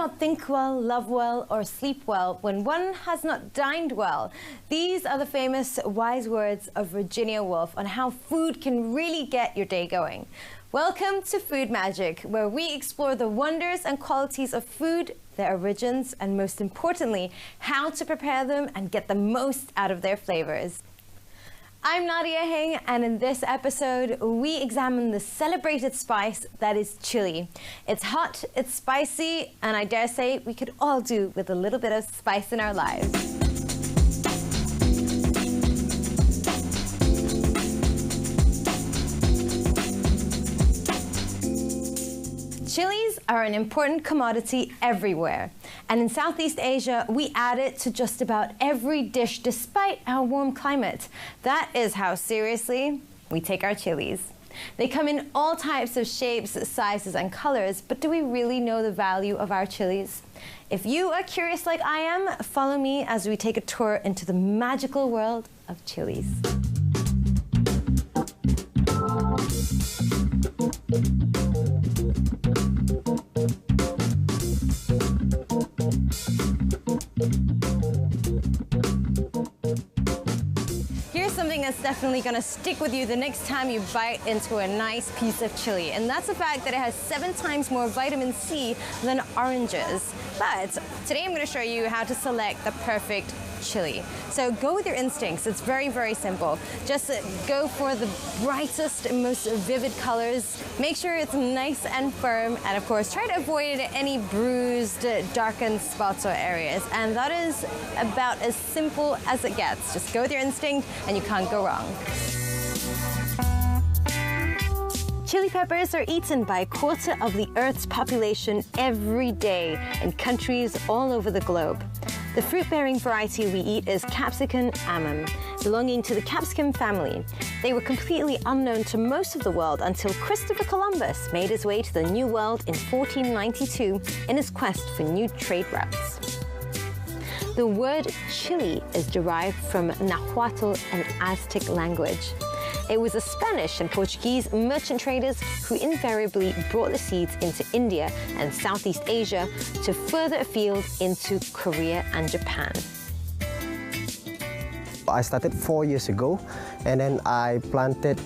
cannot think well, love well, or sleep well when one has not dined well. These are the famous wise words of Virginia Woolf on how food can really get your day going. Welcome to Food Magic, where we explore the wonders and qualities of food, their origins, and most importantly, how to prepare them and get the most out of their flavors. I'm Nadia Hing, and in this episode, we examine the celebrated spice that is chili. It's hot, it's spicy, and I dare say we could all do with a little bit of spice in our lives. Chilies are an important commodity everywhere. And in Southeast Asia, we add it to just about every dish despite our warm climate. That is how seriously we take our chilies. They come in all types of shapes, sizes, and colors, but do we really know the value of our chilies? If you are curious like I am, follow me as we take a tour into the magical world of chilies. That's definitely going to stick with you the next time you bite into a nice piece of chili, and that's the fact that it has 7 times more vitamin C than oranges. But today I'm going to show you how to select the perfect chili. So go with your instincts. It's very, very simple. Just go for the brightest, most vivid colors. Make sure it's nice and firm, and of course try to avoid any bruised, darkened spots or areas. And that is about as simple as it gets. Just go with your instinct and you can't go wrong. Chili peppers are eaten by 1/4 of the Earth's population every day in countries all over the globe. The fruit-bearing variety we eat is Capsicum amum, belonging to the capsicum family. They were completely unknown to most of the world until Christopher Columbus made his way to the New World in 1492 in his quest for new trade routes. The word chili is derived from Nahuatl and Aztec language. It was the Spanish and Portuguese merchant traders who invariably brought the seeds into India and Southeast Asia to further afield into Korea and Japan. I started 4 years ago, and then I planted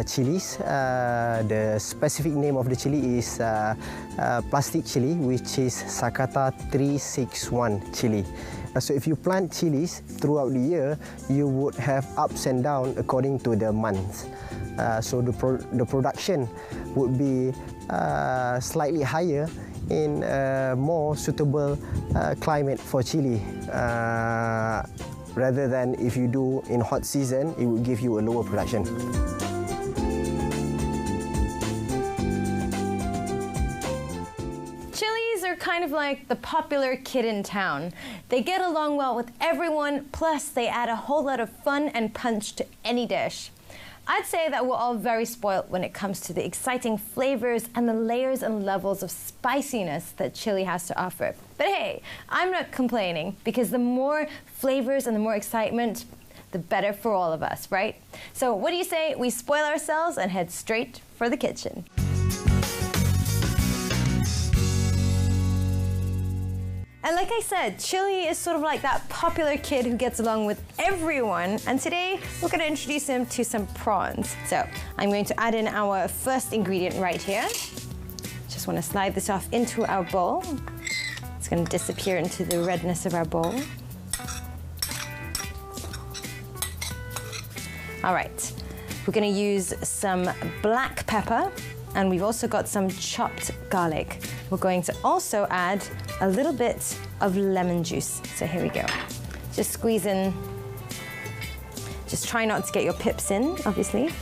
chilies. The specific name of the chili is plastic chili, which is Sakata 361 chili. So if you plant chilies throughout the year, you would have ups and downs according to the months. So the production would be slightly higher in a more suitable climate for chili. Rather than if you do in hot season, it would give you a lower production. Chilies are kind of like the popular kid in town. They get along well with everyone, plus they add a whole lot of fun and punch to any dish. I'd say that we're all very spoiled when it comes to the exciting flavors and the layers and levels of spiciness that chili has to offer. But hey, I'm not complaining, because the more flavors and the more excitement, the better for all of us, right? So what do you say we spoil ourselves and head straight for the kitchen? And like I said, chili is sort of like that popular kid who gets along with everyone. And today, we're going to introduce him to some prawns. So I'm going to add in our first ingredient right here. Just want to slide this off into our bowl. It's going to disappear into the redness of our bowl. All right, we're going to use some black pepper, and we've also got some chopped garlic. We're going to also add a little bit of lemon juice. So here we go. Just squeeze in. Just try not to get your pips in, obviously.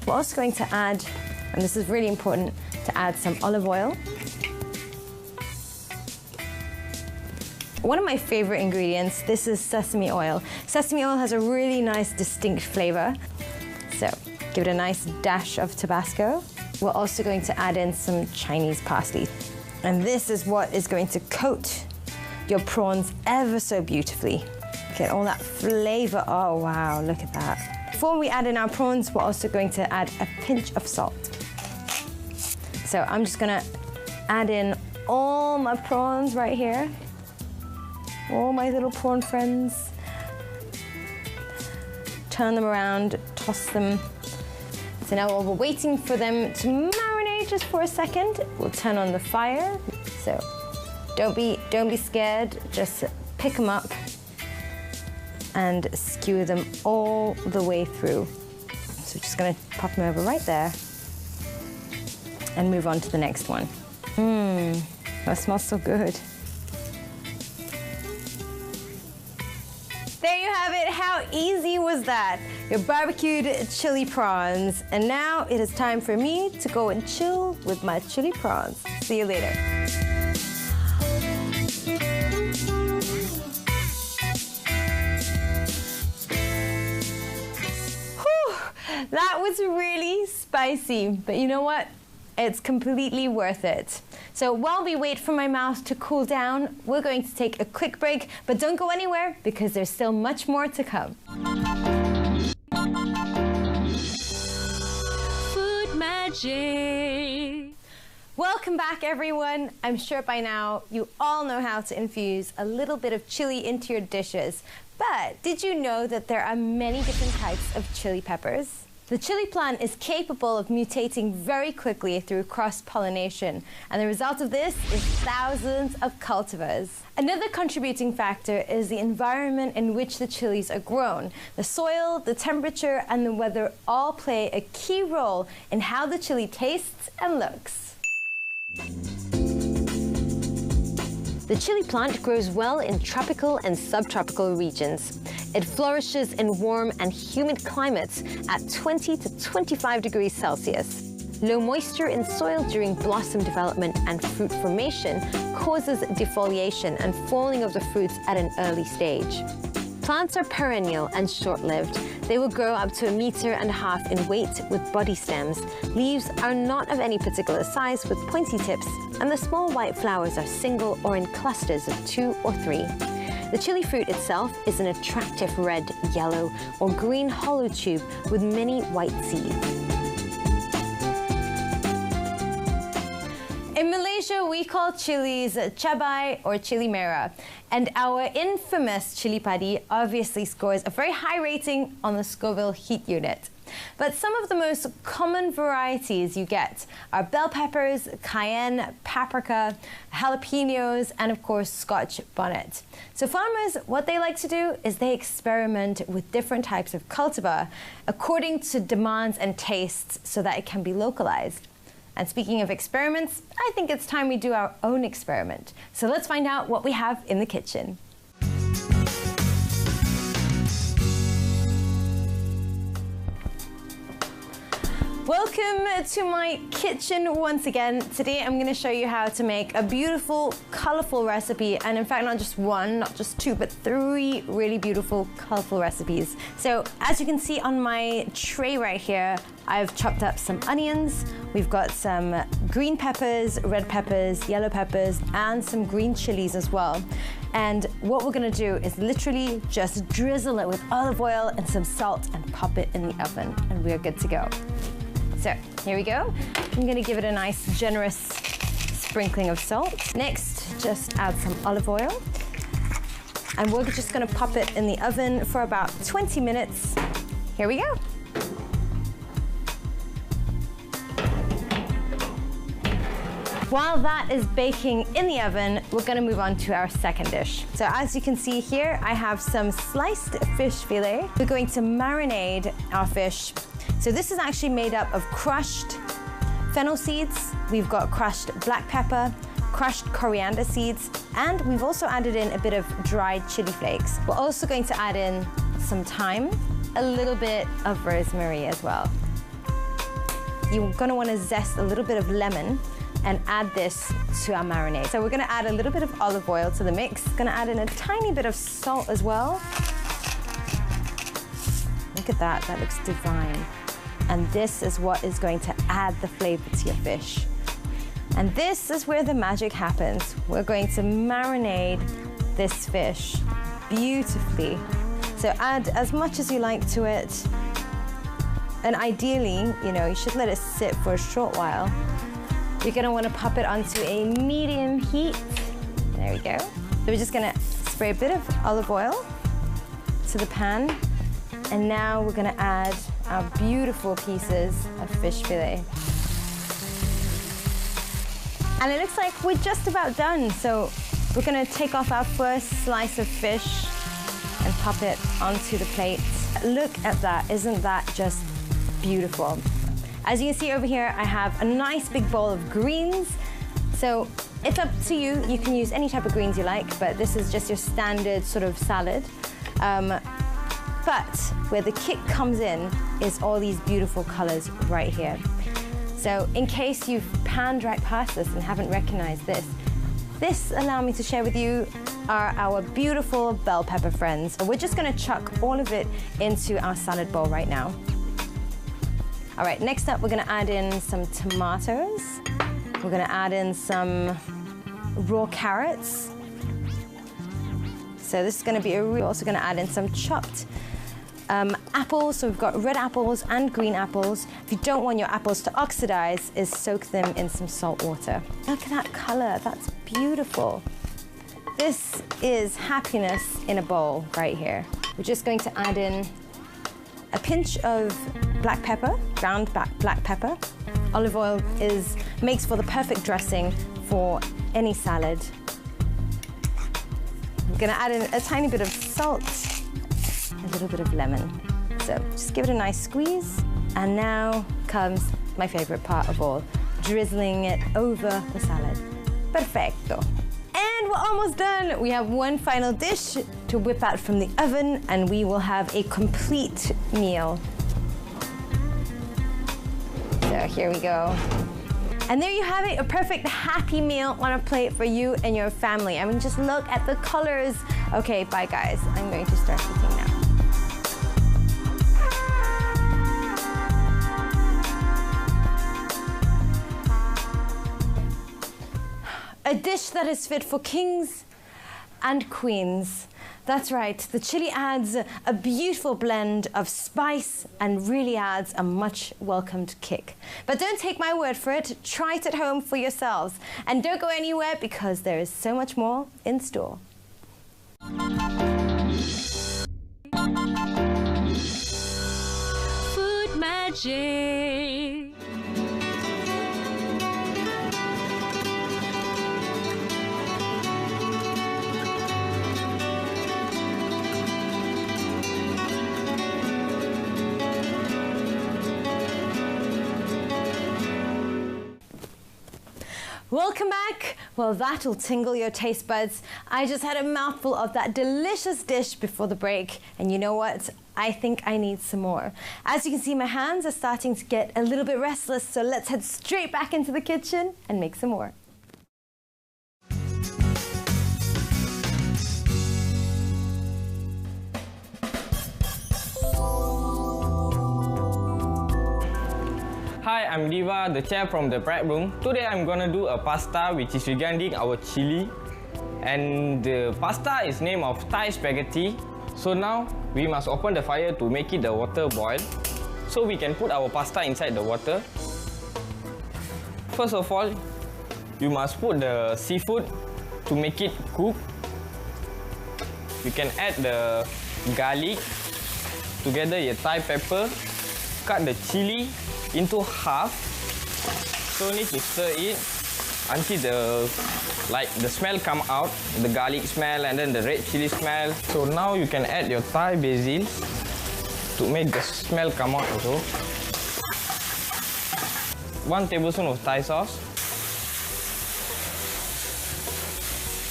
We're also going to add, and this is really important, to add some olive oil. One of my favorite ingredients, this is sesame oil. Sesame oil has a really nice, distinct flavor. So give it a nice dash of Tabasco. We're also going to add in some Chinese parsley. And this is what is going to coat your prawns ever so beautifully. Get all that flavor. Oh, wow, look at that. Before we add in our prawns, we're also going to add a pinch of salt. So I'm just gonna add in all my prawns right here. All my little prawn friends. Turn them around, toss them. So now while we're waiting for them to marinate just for a second, we'll turn on the fire. So don't be scared, just pick them up and skewer them all the way through. So just gonna pop them over right there and move on to the next one. That smells so good. There you have it. How easy was that? Your barbecued chili prawns. And now it is time for me to go and chill with my chili prawns. See you later. Whew, that was really spicy, but you know what? It's completely worth it. So while we wait for my mouth to cool down, we're going to take a quick break, but don't go anywhere because there's still much more to come. Food magic. Welcome back, everyone. I'm sure by now you all know how to infuse a little bit of chili into your dishes. But did you know that there are many different types of chili peppers? The chili plant is capable of mutating very quickly through cross-pollination, and the result of this is thousands of cultivars. Another contributing factor is the environment in which the chilies are grown. The soil, the temperature, and the weather all play a key role in how the chili tastes and looks. The chili plant grows well in tropical and subtropical regions. It flourishes in warm and humid climates at 20 to 25 degrees Celsius. Low moisture in soil during blossom development and fruit formation causes defoliation and falling of the fruits at an early stage. Plants are perennial and short-lived. They will grow up to 1.5 meters in weight with body stems. Leaves are not of any particular size with pointy tips, and the small white flowers are single or in clusters of 2 or 3. The chili fruit itself is an attractive red, yellow, or green hollow tube with many white seeds. In Malaysia, we call chilies cabai or chili merah, and our infamous chili padi obviously scores a very high rating on the Scoville heat unit. But some of the most common varieties you get are bell peppers, cayenne, paprika, jalapenos, and of course Scotch bonnet. So farmers, what they like to do is they experiment with different types of cultivar according to demands and tastes so that it can be localized. And speaking of experiments, I think it's time we do our own experiment. So let's find out what we have in the kitchen. Welcome to my kitchen once again. Today I'm going to show you how to make a beautiful, colorful recipe, and in fact not just one, not just two, but 3 really beautiful, colorful recipes. So as you can see on my tray right here, I've chopped up some onions, we've got some green peppers, red peppers, yellow peppers, and some green chilies as well. And what we're gonna do is literally just drizzle it with olive oil and some salt and pop it in the oven, and we're good to go. So here we go. I'm gonna give it a nice generous sprinkling of salt. Next, just add some olive oil. And we're just gonna pop it in the oven for about 20 minutes. Here we go. While that is baking in the oven, we're gonna move on to our second dish. So as you can see here, I have some sliced fish fillet. We're going to marinate our fish. So this is actually made up of crushed fennel seeds. We've got crushed black pepper, crushed coriander seeds, and we've also added in a bit of dried chili flakes. We're also going to add in some thyme, a little bit of rosemary as well. You're gonna wanna zest a little bit of lemon and add this to our marinade. So we're gonna add a little bit of olive oil to the mix. Gonna add in a tiny bit of salt as well. Look at that, that looks divine. And this is what is going to add the flavor to your fish. And this is where the magic happens. We're going to marinate this fish beautifully. So add as much as you like to it. And ideally, you know, you should let it sit for a short while. You're gonna wanna pop it onto a medium heat. There we go. So we're just gonna spray a bit of olive oil to the pan. And now we're gonna add our beautiful pieces of fish fillet. And it looks like we're just about done. So we're gonna take off our first slice of fish and pop it onto the plate. Look at that, isn't that just beautiful? As you can see over here, I have a nice big bowl of greens. So it's up to you. You can use any type of greens you like, but this is just your standard sort of salad. But where the kick comes in is all these beautiful colors right here. So in case you've panned right past this and haven't recognized this allow me to share with you are our beautiful bell pepper friends. We're just gonna chuck all of it into our salad bowl right now. All right, next up, we're gonna add in some tomatoes. We're gonna add in some raw carrots. So this is gonna be we're also gonna add in some chopped apples. So we've got red apples and green apples. If you don't want your apples to oxidize, is soak them in some salt water. Look at that color, that's beautiful. This is happiness in a bowl right here. We're just going to add in a pinch of black pepper, ground black pepper. Olive oil makes for the perfect dressing for any salad. I'm gonna add in a tiny bit of salt, a little bit of lemon. So just give it a nice squeeze. And now comes my favorite part of all, drizzling it over the salad. Perfecto. And we're almost done. We have one final dish to whip out from the oven and we will have a complete meal. So here we go. And there you have it, a perfect happy meal on a plate for you and your family. I mean, just look at the colors. Okay, bye guys. I'm going to start eating now. A dish that is fit for kings and queens. That's right, the chili adds a beautiful blend of spice and really adds a much welcomed kick. But don't take my word for it, try it at home for yourselves. And don't go anywhere because there is so much more in store. Food magic. Welcome back. Well, that'll tingle your taste buds. I just had a mouthful of that delicious dish before the break. And you know what? I think I need some more. As you can see, my hands are starting to get a little bit restless. So let's head straight back into the kitchen and make some more. Hi, I'm Diva, the chef from the prep room. Today I'm gonna do a pasta which is regarding our chili. And the pasta is named of Thai spaghetti. So now we must open the fire to make it the water boil. So we can put our pasta inside the water. First of all, you must put the seafood to make it cook. You can add the garlic, together your Thai pepper, cut the chili into half. So need to stir it until the smell come out, the garlic smell and then the red chili smell. So now you can add your Thai basil to make the smell come out also. 1 tablespoon of Thai sauce.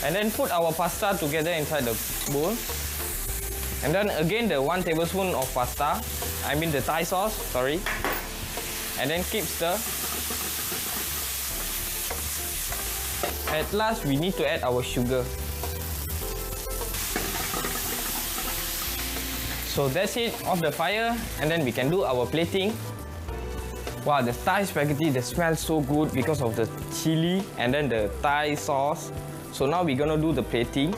And then put our pasta together inside the bowl. And then again the 1 tablespoon of pasta, I mean the Thai sauce, sorry. And then keep stir. At last, we need to add our sugar. So that's it, off the fire, and then we can do our plating. Wow, the Thai spaghetti, the smell so good because of the chili and then the Thai sauce. So now we're gonna do the plating.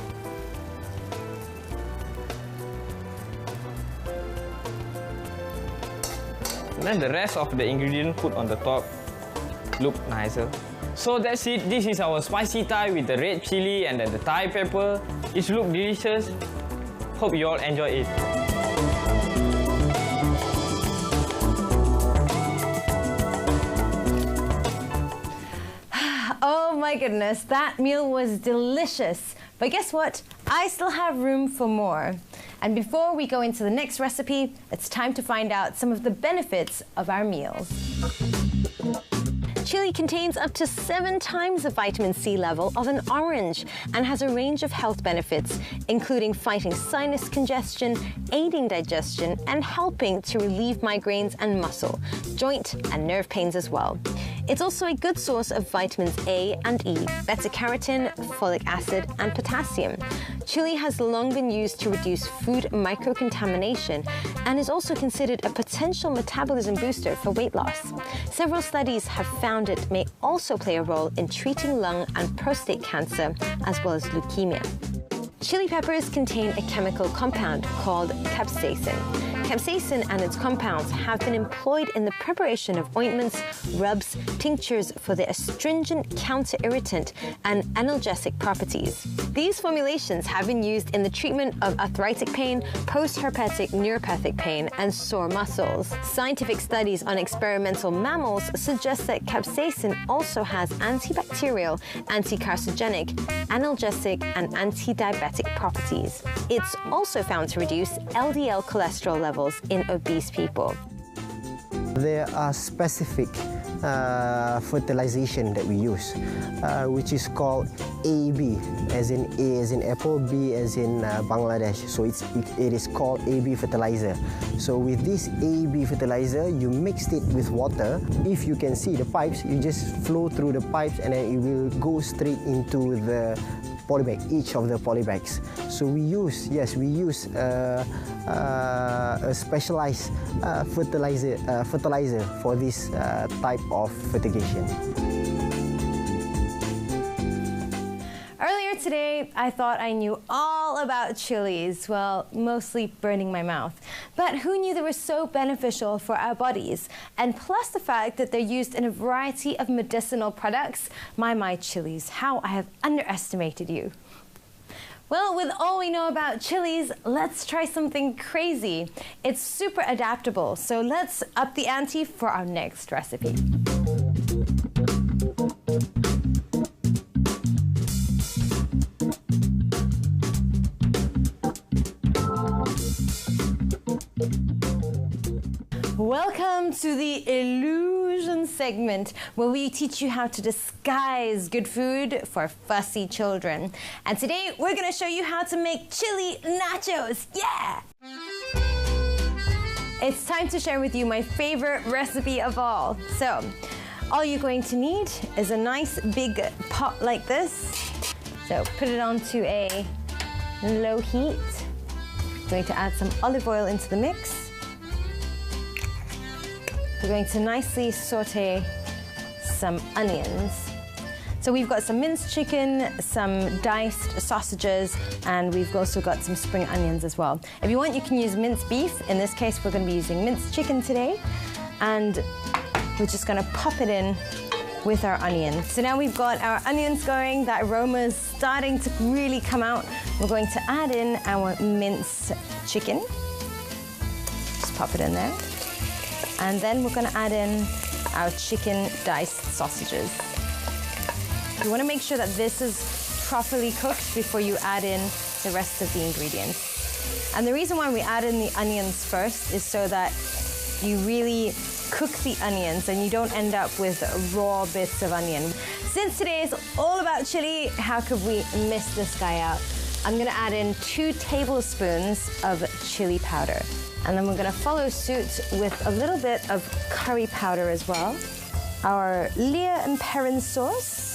And then the rest of the ingredient put on the top look nicer. So that's it. This is our spicy Thai with the red chili and then the Thai pepper. It looks delicious. Hope you all enjoy it. Oh my goodness, that meal was delicious. But guess what? I still have room for more. And before we go into the next recipe, it's time to find out some of the benefits of our meals. Chili contains up to 7 times the vitamin C level of an orange and has a range of health benefits, including fighting sinus congestion, aiding digestion, and helping to relieve migraines and muscle, joint, and nerve pains as well. It's also a good source of vitamins A and E, beta-carotene, folic acid, and potassium. Chili has long been used to reduce food microcontamination and is also considered a potential metabolism booster for weight loss. Several studies have found it may also play a role in treating lung and prostate cancer, as well as leukemia. Chili peppers contain a chemical compound called capsaicin. Capsaicin and its compounds have been employed in the preparation of ointments, rubs, tinctures for their astringent, counter-irritant, and analgesic properties. These formulations have been used in the treatment of arthritic pain, post-herpetic neuropathic pain, and sore muscles. Scientific studies on experimental mammals suggest that capsaicin also has antibacterial, anti-carcinogenic, analgesic, and anti-diabetic properties. It's also found to reduce LDL cholesterol levels in obese people. There are specific fertilization that we use, which is called AB, as in A as in apple, B as in Bangladesh. So it is called AB fertilizer. So with this AB fertilizer, you mix it with water. If you can see the pipes, you just flow through the pipes and then it will go straight into the polybag, each of the polybags. So we use a specialized fertilizer for this type of fertigation. Earlier today, I thought I knew all about chilies, well, mostly burning my mouth. But who knew they were so beneficial for our bodies? And plus the fact that they're used in a variety of medicinal products. My chilies, how I have underestimated you. Well, with all we know about chilies, let's try something crazy. It's super adaptable, so let's up the ante for our next recipe. Welcome to the illusion segment, where we teach you how to disguise good food for fussy children. And today we're going to show you how to make chili nachos. Yeah! It's time to share with you my favorite recipe of all. So, all you're going to need is a nice big pot like this. So put it onto a low heat. I'm going to add some olive oil into the mix. We're going to nicely saute some onions. So we've got some minced chicken, some diced sausages, and we've also got some spring onions as well. If you want, you can use minced beef. In this case, we're going to be using minced chicken today. And we're just going to pop it in with our onions. So now we've got our onions going, that aroma is starting to really come out. We're going to add in our minced chicken. Just pop it in there. And then we're going to add in our chicken diced sausages. You want to make sure that this is properly cooked before you add in the rest of the ingredients. And the reason why we add in the onions first is so that you really cook the onions and you don't end up with raw bits of onion. Since today is all about chili, how could we miss this guy out? I'm going to add in 2 tablespoons of chili powder. And then we're going to follow suit with a little bit of curry powder as well. Our Leer and Perrin sauce.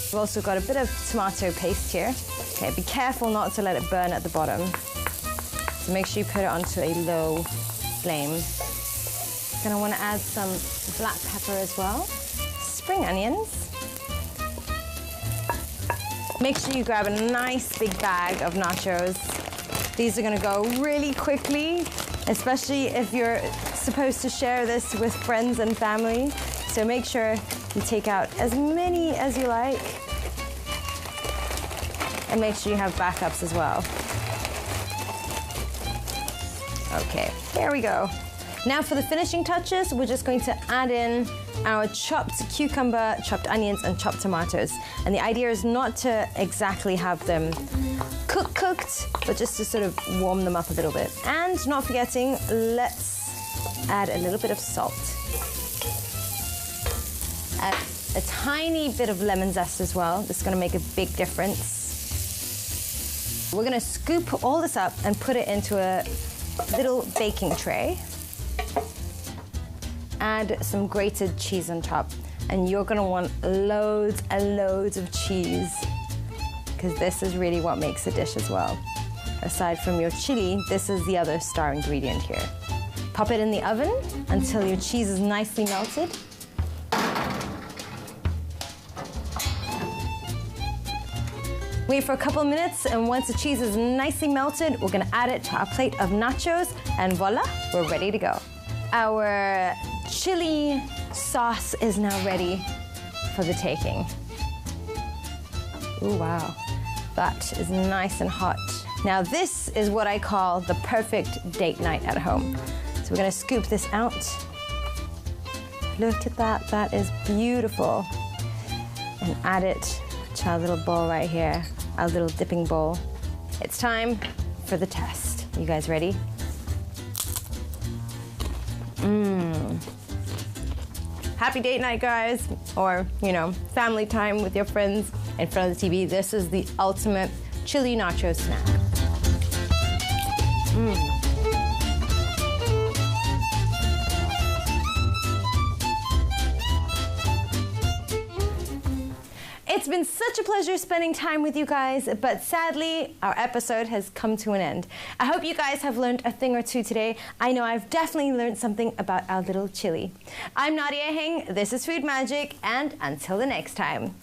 We've also got a bit of tomato paste here. Okay, be careful not to let it burn at the bottom. So make sure you put it onto a low flame. Gonna want to add some black pepper as well. Spring onions. Make sure you grab a nice big bag of nachos. These are gonna go really quickly, especially if you're supposed to share this with friends and family. So make sure You take out as many as you like. And make sure you have backups as well. Okay, there we go. Now for the finishing touches, we're just going to add in our chopped cucumber, chopped onions, and chopped tomatoes. And the idea is not to exactly have them cooked, but just to sort of warm them up a little bit. And not forgetting, let's add a little bit of salt. Add a tiny bit of lemon zest as well. This is gonna make a big difference. We're gonna scoop all this up and put it into a little baking tray. Add some grated cheese on top. And you're gonna want loads and loads of cheese, because this is really what makes the dish as well. Aside from your chili, this is the other star ingredient here. Pop it in the oven until your cheese is nicely melted. Wait for a couple of minutes, and once the cheese is nicely melted, we're gonna add it to our plate of nachos, and voila, we're ready to go. Our chili sauce is now ready for the taking. Ooh, wow. That is nice and hot. Now this is what I call the perfect date night at home. So we're gonna scoop this out. Look at that, that is beautiful. And add it to our little bowl right here, our little dipping bowl. It's time for the test. You guys ready? Happy date night, guys, or, you know, family time with your friends in front of the TV. This is the ultimate chili nacho snack. It's been such a pleasure spending time with you guys, but sadly, our episode has come to an end. I hope you guys have learned a thing or two today. I know I've definitely learned something about our little chili. I'm Nadia Heng, this is Food Magic, and until the next time.